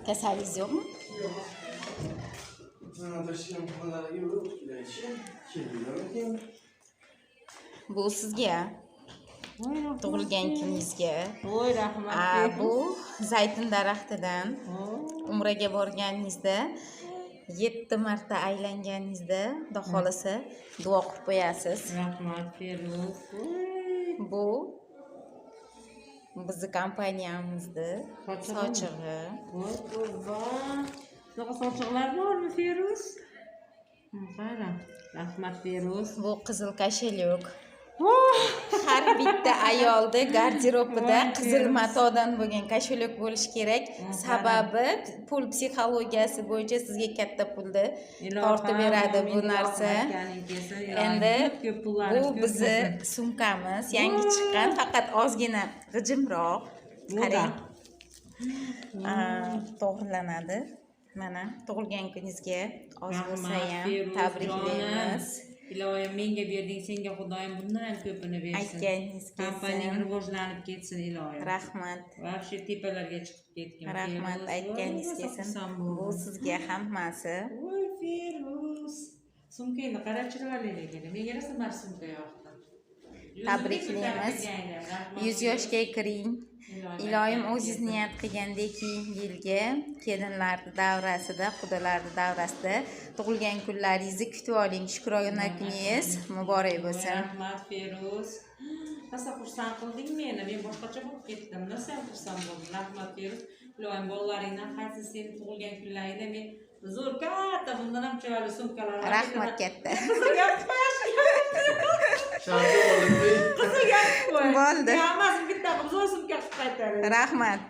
Kasalingiz yo'qmi? Yo'q. Taşıyan puanlara yürüp giderken kirliyor. Bu sizga. Tug'ilgan kuningizga. Voy rahmat. Bu zaytun daraxtidan umraga borganingizda 7 marta aylanganingizda, xudo xolasa duo qilib qo'yasiz. Rahmat Feruz. Bu bizni kompaniyamizni sochig'i. Voy tavba. Shunaqa sochiqlar bormi Feruz? Qara. Rahmat Feruz. Bu qizil kashelyok. Har bitta ayolda garderobida qizil matodan bo'lgan kashelyok bo'lishi kerak. Sababi pul psixologiyasi bo'yicha sizga katta pulni tortib beradi bu narsa. Endi bu bizni sumkamiz, yangi chiqqan, faqat ozgina g'ijimroq. Qarang. To'g'rilanadi. Mana tug'ilgan kuningizga oz bo'lsa ham tabriklaymiz. Iloyim menga berding, senga Xudoyim bundan ham ko'pini bersin. Aytganingiz kelsin. Kompaniyang rivojlanib ketsin iloyim. Rahmat. Vobshe tepalarga chiqib ketgan. Rahmat, aytganingiz kelsin. Bu sizga hammasi. Voy Feruz. Sumkangni qara chiroyli ekan. Menga rosa mar sumka yoqdi. Tabriklaymiz. 100 yoshga kiring. Iloyim o'zingiz niyat qilgandek keyingi yilga kelinlarning davrasida, qudalarning davrasida tug'ilgan kunlaringizni kutib oling. Shukrona kuningiz muborak bo'lsin. Rahmat Feruz. Rosa xursand qilding meni. Men boshqacha bo'lib ketdim. Rosa xursand bo'ldim. Rahmat Feruz. Iloyim bolalaringdan qaysi seni tug'ilgan kunlaringda men zo'r katta bundan ham chiroyli sumkalar. Rahmat katta. Şarkı oldu. Qizga qo'y. Bo'ldi. Hammasini bitta qilib zo'r sumka qilib qaytaradi. Rahmat.